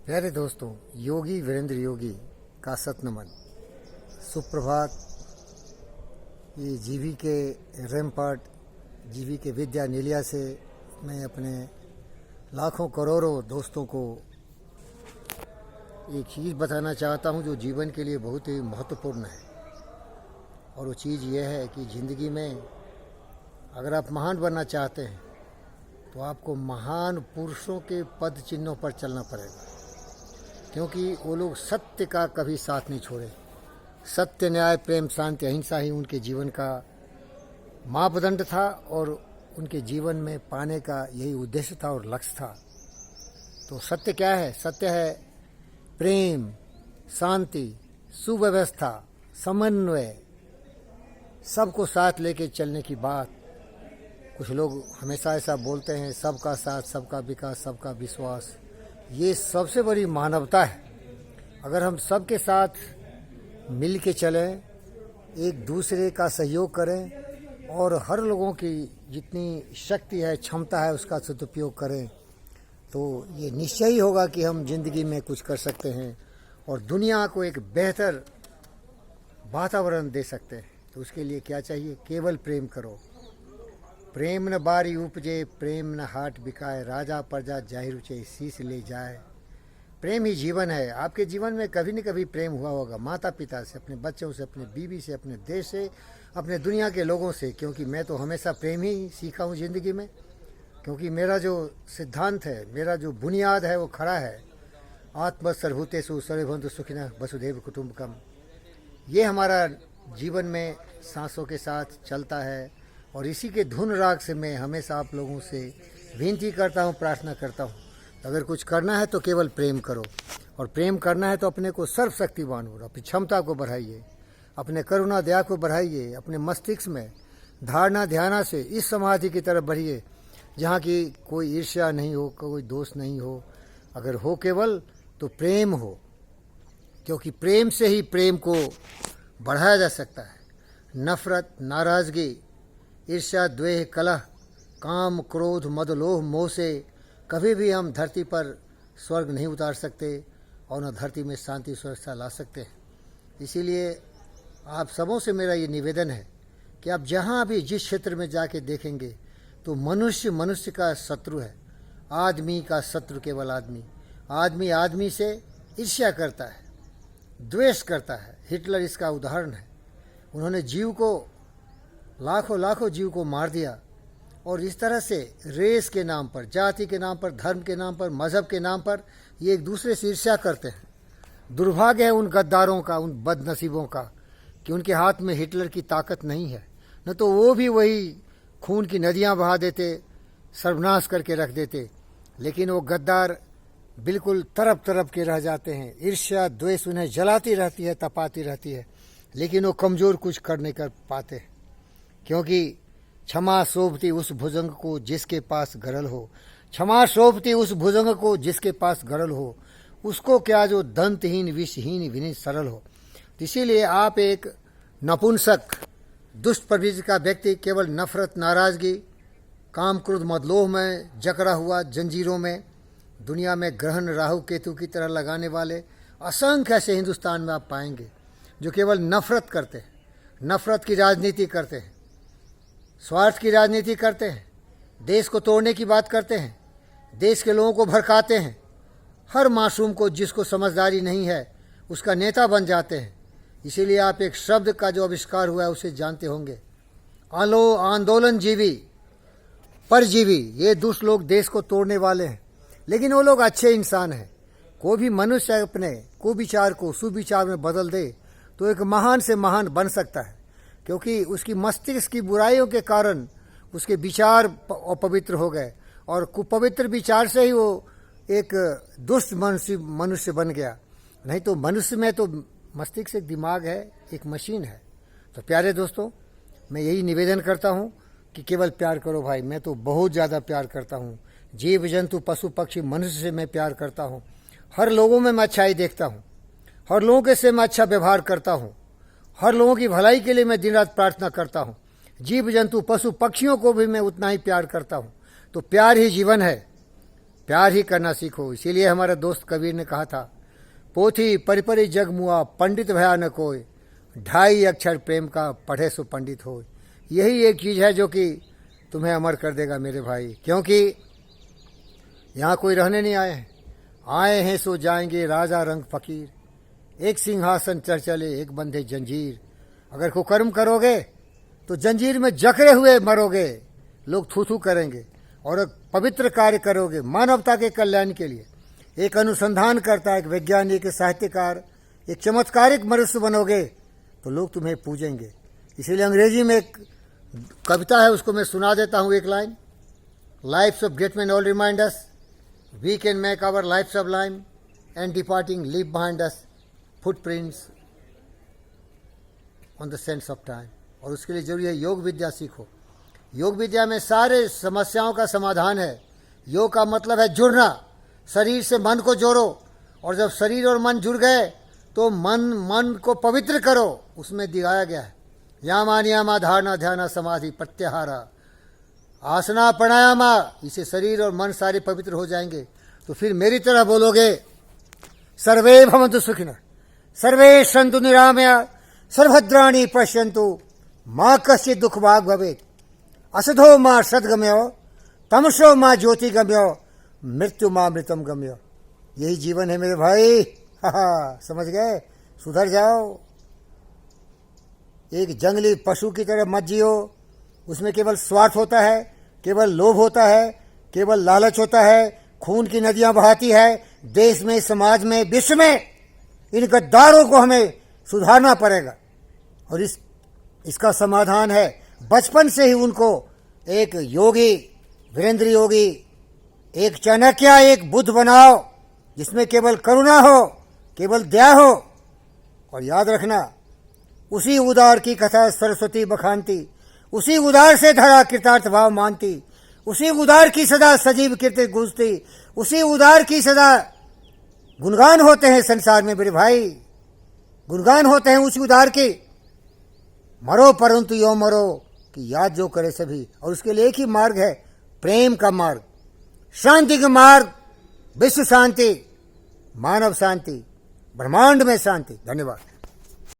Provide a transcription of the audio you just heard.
प्यारे दोस्तों, योगी वीरेंद्र योगी का सतनमन। सुप्रभात। ये जीवी के रैमपार्ट, जीवी के विद्या निलिया से मैं अपने लाखों करोड़ों दोस्तों को एक चीज़ बताना चाहता हूँ जो जीवन के लिए बहुत ही महत्वपूर्ण है। और वो चीज़ ये है कि ज़िंदगी में अगर आप महान बनना चाहते हैं तो आपको महान पुरुषों के पद चिन्हों पर चलना पड़ेगा, क्योंकि वो लोग सत्य का कभी साथ नहीं छोड़े। सत्य, न्याय, प्रेम, शांति, अहिंसा ही उनके जीवन का मापदंड था और उनके जीवन में पाने का यही उद्देश्य था और लक्ष्य था। तो सत्य क्या है? सत्य है प्रेम, शांति, सुव्यवस्था, समन्वय, सबको साथ लेके चलने की बात। कुछ लोग हमेशा ऐसा बोलते हैं, सबका साथ, सबका विकास, सबका विश्वास। ये सबसे बड़ी मानवता है। अगर हम सबके साथ मिल के चलें, एक दूसरे का सहयोग करें और हर लोगों की जितनी शक्ति है, क्षमता है, उसका सदुपयोग करें, तो ये निश्चय ही होगा कि हम जिंदगी में कुछ कर सकते हैं और दुनिया को एक बेहतर वातावरण दे सकते हैं। तो उसके लिए क्या चाहिए? केवल प्रेम करो। प्रेम न बारी उपजे, प्रेम न हाट बिकाए, राजा प्रजा जाहिर उचे शीश ले जाए। प्रेम ही जीवन है। आपके जीवन में कभी न कभी प्रेम हुआ होगा, माता पिता से, अपने बच्चों से, अपने बीवी से, अपने देश से, अपने दुनिया के लोगों से। क्योंकि मैं तो हमेशा प्रेम ही सीखा हूँ ज़िंदगी में, क्योंकि मेरा जो सिद्धांत है, मेरा जो बुनियाद है वो खड़ा है, आत्म सर्वभूतेषु सर्वभवन्तु सुखिनः वसुधैव कुटुम्बकम। ये हमारा जीवन में सांसों के साथ चलता है और इसी के धुन राग से मैं हमेशा आप लोगों से विनती करता हूँ, प्रार्थना करता हूँ। अगर कुछ करना है तो केवल प्रेम करो, और प्रेम करना है तो अपने को सर्वशक्तिवान हो, अपनी क्षमता को बढ़ाइए, अपने करुणा दया को बढ़ाइए, अपने मस्तिष्क में धारणा ध्याना से इस समाधि की तरफ बढ़िए जहाँ की कोई ईर्ष्या नहीं हो, कोई दोष नहीं हो। अगर हो केवल तो प्रेम हो, क्योंकि प्रेम से ही प्रेम को बढ़ाया जा सकता है। नफरत, नाराज़गी, ईर्ष्या, द्वेष, कलह, काम, क्रोध, मद, लोभ, मोह से कभी भी हम धरती पर स्वर्ग नहीं उतार सकते और न धरती में शांति सुरक्षा ला सकते हैं। इसीलिए आप सबों से मेरा ये निवेदन है कि आप जहाँ भी जिस क्षेत्र में जाके देखेंगे तो मनुष्य मनुष्य का शत्रु है। आदमी का शत्रु केवल आदमी। आदमी आदमी से ईर्ष्या करता है, द्वेष करता है। हिटलर इसका उदाहरण है। उन्होंने जीव को, लाखों लाखों जीव को मार दिया और इस तरह से रेस के नाम पर, जाति के नाम पर, धर्म के नाम पर, मजहब के नाम पर ये एक दूसरे से ईर्ष्या करते हैं। दुर्भाग्य है उन गद्दारों का, उन बदनसीबों का, कि उनके हाथ में हिटलर की ताकत नहीं है। न तो वो भी वही खून की नदियां बहा देते, सर्वनाश करके रख देते, लेकिन वो गद्दार बिल्कुल तरफ तरफ के रह जाते हैं। ईर्ष्या द्वेष उन्हें जलाती रहती है, तपाती रहती है, लेकिन वो कमज़ोर कुछ कर नहीं कर पाते, क्योंकि क्षमा शोभती उस भुजंग को जिसके पास गरल हो। क्षमा शोभती उस भुजंग को जिसके पास गरल हो, उसको क्या जो दंतहीन विषहीन विनीत सरल हो। इसीलिए आप एक नपुंसक, दुष्ट प्रवृत्ति का व्यक्ति, केवल नफरत, नाराज़गी, काम, क्रोध, मदलोह में जकड़ा हुआ जंजीरों में, दुनिया में ग्रहण राहु केतु की तरह लगाने वाले असंख्य ऐसे हिंदुस्तान में आप पाएंगे जो केवल नफरत करते हैं, नफरत की राजनीति करते हैं, स्वार्थ की राजनीति करते हैं, देश को तोड़ने की बात करते हैं, देश के लोगों को भड़काते हैं। हर मासूम को, जिसको समझदारी नहीं है, उसका नेता बन जाते हैं। इसीलिए आप एक शब्द का जो आविष्कार हुआ है उसे जानते होंगे, आंदोलन जीवी, परजीवी। ये दुष्ट लोग देश को तोड़ने वाले हैं, लेकिन वो लोग अच्छे इंसान हैं। कोई भी मनुष्य अपने कुविचार को सुविचार में बदल दे तो एक महान से महान बन सकता है, क्योंकि उसकी मस्तिष्क की बुराइयों के कारण उसके विचार अपवित्र हो गए और कुपवित्र विचार से ही वो एक दुष्ट मनुष्य बन गया। नहीं तो मनुष्य में तो मस्तिष्क एक दिमाग है, एक मशीन है। तो प्यारे दोस्तों, मैं यही निवेदन करता हूँ कि केवल प्यार करो भाई। मैं तो बहुत ज़्यादा प्यार करता हूँ। जीव जंतु, पशु पक्षी, मनुष्य से मैं प्यार करता हूँ। हर लोगों में मैं अच्छाई देखता हूँ, हर लोगों के से मैं अच्छा व्यवहार करता हूँ, हर लोगों की भलाई के लिए मैं दिन रात प्रार्थना करता हूँ। जीव जंतु, पशु पक्षियों को भी मैं उतना ही प्यार करता हूँ। तो प्यार ही जीवन है। प्यार ही करना सीखो। इसीलिए हमारा दोस्त कबीर ने कहा था, पोथी परिपरि जग मुआ पंडित भया न कोय, 2.5 अक्षर प्रेम का पढ़े सो पंडित हो। यही एक चीज़ है जो कि तुम्हें अमर कर देगा मेरे भाई, क्योंकि यहाँ कोई रहने नहीं आए हैं, आए हैं सो जाएंगे राजा रंग फकीर। एक सिंहासन चढ़ चले एक बंधे जंजीर। अगर कुकर्म करोगे तो जंजीर में जकड़े हुए मरोगे, लोग थू थू करेंगे। और एक पवित्र कार्य करोगे मानवता के कल्याण के लिए, एक अनुसंधान करता, एक वैज्ञानिक, साहित्यकार, एक चमत्कारिक मनुष्य बनोगे तो लोग तुम्हें पूजेंगे। इसीलिए अंग्रेजी में एक कविता है, उसको मैं सुना देता हूँ एक line. Lifes of great man all remind us, we can make our life sublime and departing leave behind us footprints on the sense of time. और उसके लिए जरूरी है योग विद्या सीखो। योग विद्या में सारे समस्याओं का समाधान है। योग का मतलब है जुड़ना, शरीर से मन को जोड़ो, और जब शरीर और मन जुड़ गए तो मन को पवित्र करो। उसमें दिखाया गया है यामा नियमा धारणा ध्यान समाधि प्रत्याहारा आसना प्राणायामा, इसे शरीर और मन सारे पवित्र हो जाएंगे। तो फिर मेरी तरह बोलोगे, सर्वे भवन्तु सुखिनः, सर्वे सन्तु निरामया, सर्वभद्राणि पश्यन्तु, मां कश्चित् दुःख भाग् भवेत्, असतो मां सद्गमयो, तमसो मां ज्योतिगमयो, मृत्यु मां मृतम गमयो। यही जीवन है मेरे भाई। समझ गए? सुधर जाओ। एक जंगली पशु की तरह मत जियो। उसमें केवल स्वार्थ होता है, केवल लोभ होता है, केवल लालच होता है, खून की नदियां बहाती है। देश में, समाज में, विश्व में इन गद्दारों को हमें सुधारना पड़ेगा। और इसका समाधान है बचपन से ही उनको एक योगी, वीरेंद्र योगी, एक चाणक्य, एक बुद्ध बनाओ, जिसमें केवल करुणा हो, केवल दया हो। और याद रखना, उसी उदार की कथा सरस्वती बखानती, उसी उदार से धरा कृतार्थ भाव मानती, उसी उदार की सदा सजीव कीर्ति गूंजती, उसी उदार की सदा गुणगान होते हैं संसार में मेरे भाई, गुणगान होते हैं उसी उदार की। मरो परंतु यो मरो कि याद जो करे सभी। और उसके लिए एक ही मार्ग है, प्रेम का मार्ग, शांति का मार्ग, विश्व शांति, मानव शांति, ब्रह्मांड में शांति। धन्यवाद।